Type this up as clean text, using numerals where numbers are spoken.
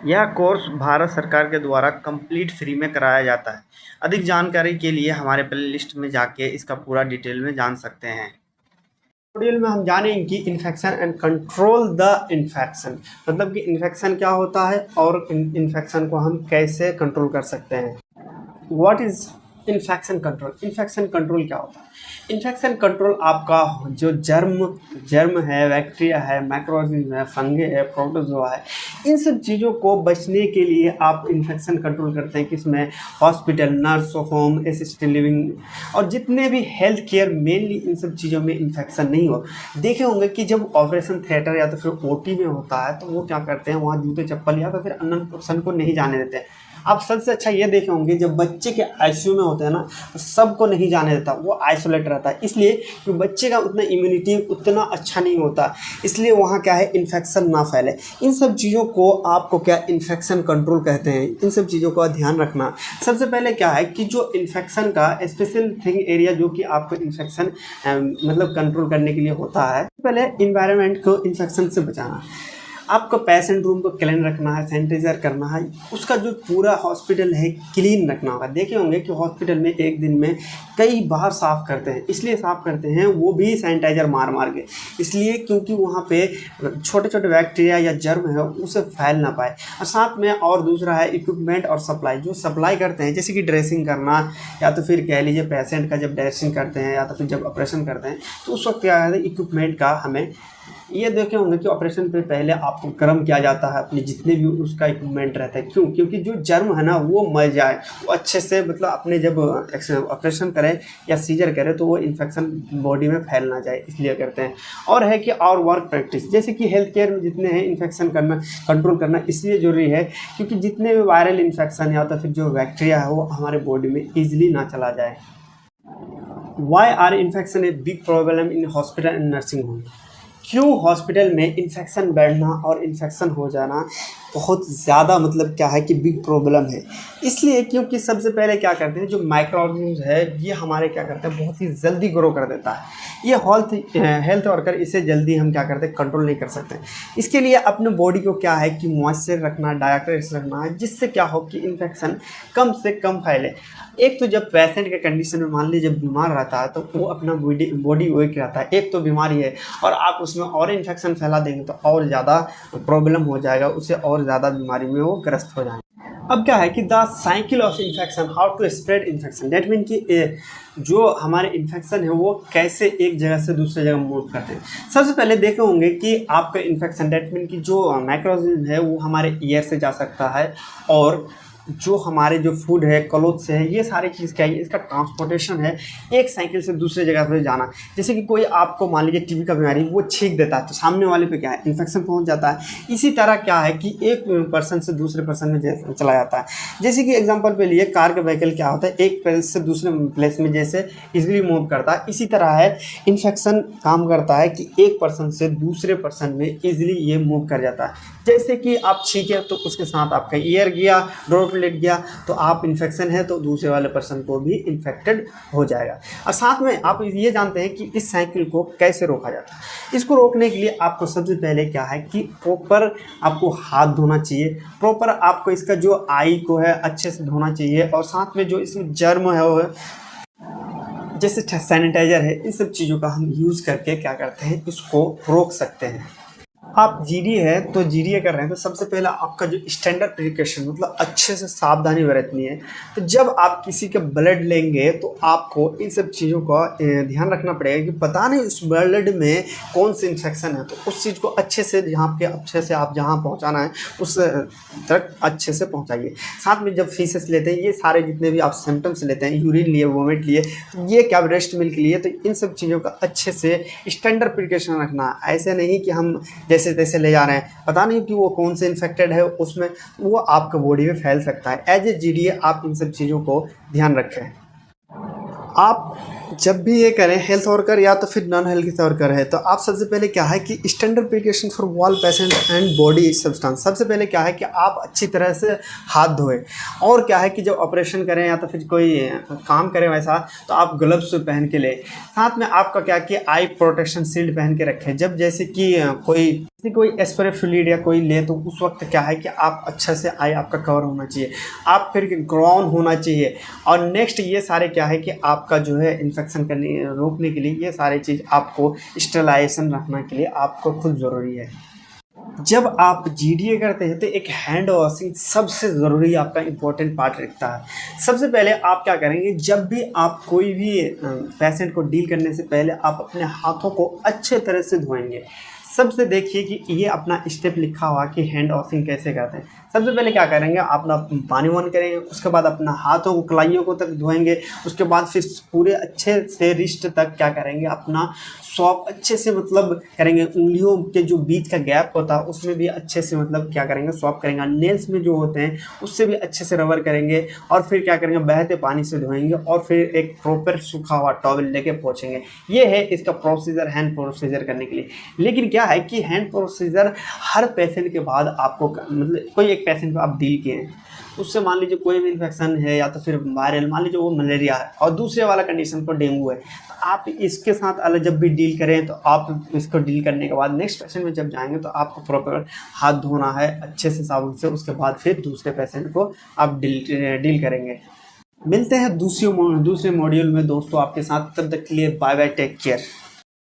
यह कोर्स भारत सरकार के द्वारा कंप्लीट फ्री में कराया जाता है। अधिक जानकारी के लिए हमारे प्लेलिस्ट में जाके इसका पूरा डिटेल में जान सकते हैं। ट्यूटोरियल में हम जानेंगे कि infection and control the infection, मतलब कि इन्फेक्शन क्या होता है और इन्फेक्शन को हम कैसे कंट्रोल कर सकते हैं। What is infection control? Infection control क्या होता है? इन्फेक्शन कंट्रोल आपका जो जर्म है, बैक्टीरिया है, माइक्रोऑर्गेनिज्म है, फंगे है, प्रोटोजोआ है, इन सब चीज़ों को बचने के लिए आप इन्फेक्शन कंट्रोल करते हैं। किसमें? Hospital, nurse home, assisted living और जितने भी हेल्थ केयर, मेनली इन सब चीज़ों में इन्फेक्शन नहीं हो। देखे होंगे कि जब ऑपरेशन थिएटर या तो फिर ओटी में होता है तो वो क्या करते हैं, वहाँ जूते चप्पल या तो फिर अननोन पर्सन को नहीं जाने देते हैं। आप सबसे अच्छा ये देखे होंगे जब बच्चे के आईसीयू में होते हैं ना, तो सबको नहीं जाने देता, वो आइसोलेट रहता है, इसलिए कि बच्चे का उतना इम्यूनिटी उतना अच्छा नहीं होता, इसलिए वहाँ क्या है, इन्फेक्शन ना फैले। इन सब चीज़ों को आपको क्या इन्फेक्शन कंट्रोल कहते हैं। इन सब चीज़ों का ध्यान रखना। सबसे पहले क्या है कि जो इन्फेक्शन का स्पेशल थिंग एरिया जो कि आपको इन्फेक्शन मतलब कंट्रोल करने के लिए होता है, पहले इन्वायरमेंट को इन्फेक्शन से बचाना। आपको पेशेंट रूम को क्लीन रखना है, सैनिटाइजर करना है, उसका जो पूरा हॉस्पिटल है क्लीन रखना होगा। देखे होंगे कि हॉस्पिटल में एक दिन में कई बार साफ़ करते हैं, इसलिए साफ़ करते हैं वो भी सैनिटाइजर मार मार के, इसलिए क्योंकि वहाँ पे छोटे छोटे बैक्टीरिया या जर्म है उसे फैल ना पाए। और साथ में और दूसरा है इक्विपमेंट और सप्लाई, जो सप्लाई करते हैं जैसे कि ड्रेसिंग करना, या तो फिर कह लीजिए पेशेंट का जब ड्रेसिंग करते हैं या तो फिर जब ऑपरेशन करते हैं तो उस वक्त क्या है, इक्विपमेंट का हमें ये देखे होंगे कि ऑपरेशन पे पहले आपको गर्म किया जाता है अपने जितने भी उसका इक्विपमेंट रहता है। क्यों? क्योंकि जो जर्म है ना वो मर जाए, वो अच्छे से, मतलब अपने जब ऑपरेशन करें या सीजर करें तो वो इन्फेक्शन बॉडी में फैल ना जाए, इसलिए करते हैं। और है कि और वर्क प्रैक्टिस, जैसे कि हेल्थ केयर में जितने हैं इन्फेक्शन करना, कंट्रोल करना इसलिए ज़रूरी है क्योंकि जितने भी वायरल इन्फेक्शन या तो फिर जो बैक्टीरिया है वो हमारे बॉडी में ईजिली ना चला जाए। Why are infection a big problem in hospital and nursing home? क्यों हॉस्पिटल में इन्फेक्शन बढ़ना और इन्फेक्शन हो जाना बहुत ज़्यादा, मतलब क्या है कि बिग प्रॉब्लम है? इसलिए क्योंकि सबसे पहले क्या करते हैं, जो माइक्रो ऑर्गेनिज्म है ये हमारे क्या करते हैं, बहुत ही जल्दी ग्रो कर देता है। ये हेल्थ वर्कर इसे जल्दी हम क्या करते हैं, कंट्रोल नहीं कर सकते। इसके लिए अपने बॉडी को क्या है कि मॉइस्चर रखना, डायरेक्ट रखना है, जिससे क्या हो कि इन्फेक्शन कम से कम फैले। एक तो जब पेशेंट के कंडीशन में मान लीजिए जब बीमार रहता है तो वो अपना बॉडी वीक रहता है, एक तो बीमारी है और आप उसमें और इन्फेक्शन फैला देंगे तो और ज़्यादा प्रॉब्लम हो जाएगा, उससे और ज़्यादा बीमारी में वो ग्रस्त हो जाएंगे। अब क्या है कि the cycle of infection, how to spread infection, that mean कि जो हमारे इन्फेक्शन है वो कैसे एक जगह से दूसरे जगह मूव करते हैं। सबसे पहले देखे होंगे कि आपका इन्फेक्शन, डेट मीन कि जो माइक्रोऑर्गेनिज्म है वो हमारे ईयर से जा सकता है, और जो हमारे जो फूड है, क्लोथ से है, ये सारी चीज़ क्या है, इसका ट्रांसपोर्टेशन है एक साइकिल से दूसरे जगह पर जाना। जैसे कि कोई आपको मान लीजिए टीबी का बीमारी, वो छींक देता है तो सामने वाले पे क्या है, इन्फेक्शन पहुंच जाता है। इसी तरह क्या है कि एक पर्सन से दूसरे पर्सन में चला जाता है। जैसे कि एग्जांपल पे लिए कार का व्हीकल क्या होता है, एक प्लेस से दूसरे प्लेस में जैसे इजीली मूव करता है, इसी तरह है इन्फेक्शन काम करता है कि एक पर्सन से दूसरे पर्सन में इजीली ये मूव कर जाता है। जैसे कि आप छींके तो उसके साथ आपका ईयर गया, ड्रॉपलेट गया, तो आप इन्फेक्शन है तो दूसरे वाले पर्सन को भी इन्फेक्टेड हो जाएगा। और साथ में आप ये जानते हैं कि इस साइकिल को कैसे रोका जाता है। इसको रोकने के लिए आपको सबसे पहले क्या है कि प्रॉपर आपको हाथ धोना चाहिए, प्रॉपर आपको इसका जो आई को है अच्छे से धोना चाहिए, और साथ में जो इसमें जर्म है वो जैसे सैनिटाइजर है, इन सब चीज़ों का हम यूज़ करके क्या करते हैं, इसको रोक सकते हैं। आप जीडी है तो जीडीए कर रहे हैं तो सबसे पहला आपका जो स्टैंडर्ड प्रिकॉशन, मतलब अच्छे से सावधानी बरतनी है। तो जब आप किसी का ब्लड लेंगे तो आपको इन सब चीज़ों का ध्यान रखना पड़ेगा कि पता नहीं उस ब्लड में कौन सी इन्फेक्शन है, तो उस चीज़ को अच्छे से अच्छे से आप जहाँ पहुँचाना है उस तक अच्छे से पहुँचाइए। साथ में जब फीसेस लेते हैं, ये सारे जितने भी आप सिम्टम्स लेते हैं, यूरिन लिए, वोमिट लिए, तो ये क्या ब्रेस्ट मिल्क लिए, तो इन सब चीज़ों का अच्छे से स्टैंडर्ड प्रिकॉशन रखना। ऐसे नहीं कि हम जैसे तैसे ले जा रहे हैं, पता नहीं कि वो कौन से इन्फेक्टेड है, उसमें वो आपका बॉडी में फैल सकता है। एज ए जीडीए आप इन सब चीज़ों को ध्यान रखें। आप जब भी ये करें हेल्थ वर्कर या तो फिर नॉन हेल्थ वर्कर है, तो आप सबसे पहले क्या है कि standard precaution for wall patient and body substance, सबसे पहले क्या है कि आप अच्छी तरह से हाथ धोएं। और क्या है कि जब ऑपरेशन करें या तो फिर कोई काम करें वैसा, तो आप ग्लव्स पहन के लें। साथ में आपका क्या कि आई प्रोटेक्शन शील्ड पहन के रखें। जब जैसे कि कोई एस्प्रे फ्लूइड या कोई ले, तो उस वक्त क्या है कि आप अच्छा से आई आपका कवर होना चाहिए, आप फिर ग्राउंड होना चाहिए। और नेक्स्ट ये सारे क्या है कि आपका जो है इन्फेक्शन करने रोकने के लिए ये सारी चीज़ आपको स्टेलाइजेशन रखने के लिए आपको खुद ज़रूरी है। जब आप जीडीए करते हैं तो एक हैंड वॉशिंग सबसे ज़रूरी आपका इम्पोर्टेंट पार्ट रखता है। सबसे पहले आप क्या करेंगे, जब भी आप कोई भी पेशेंट को डील करने से पहले आप अपने हाथों को अच्छे तरह से धोएंगे। सबसे देखिए कि ये अपना स्टेप लिखा हुआ कि हैंड वॉशिंग कैसे करते हैं। सबसे पहले क्या करेंगे, अपना पानी ऑन करेंगे, उसके बाद अपना हाथों को कलाइयों को तक धोएंगे। उसके बाद फिर पूरे अच्छे से रिस्ट तक क्या करेंगे, अपना सॉप अच्छे से मतलब करेंगे। उंगलियों के जो बीच का गैप होता है उसमें भी अच्छे से मतलब क्या करेंगे, सॉप करेंगे। नेल्स में जो होते हैं उससे भी अच्छे से रबर करेंगे। और फिर क्या करेंगे, बहते पानी से धोएंगे और फिर एक प्रॉपर सूखा हुआ टॉवल लेके पोंछेंगे। ये है इसका प्रोसीजर, हैंड प्रोसीजर करने के लिए। लेकिन क्या है कि हैंड प्रोसीजर हर पेशेंट के बाद आपको मतलब कोई एक पेशेंट को आप डील किए हैं, उससे मान लीजिए कोई भी इन्फेक्शन है या तो फिर वायरल, मान लीजिए वो मलेरिया है और दूसरे वाला कंडीशन को डेंगू है, तो आप इसके साथ अलग जब भी डील करें तो आप इसको डील करने के बाद नेक्स्ट पेशेंट में जब जाएंगे तो आपको प्रॉपर हाथ धोना है अच्छे से साबुन से। उसके बाद फिर दूसरे पेशेंट को आप डील करेंगे। मिलते हैं दूसरे मॉड्यूल में दोस्तों आपके साथ। तब तक के लिए बाय बाय, टेक केयर।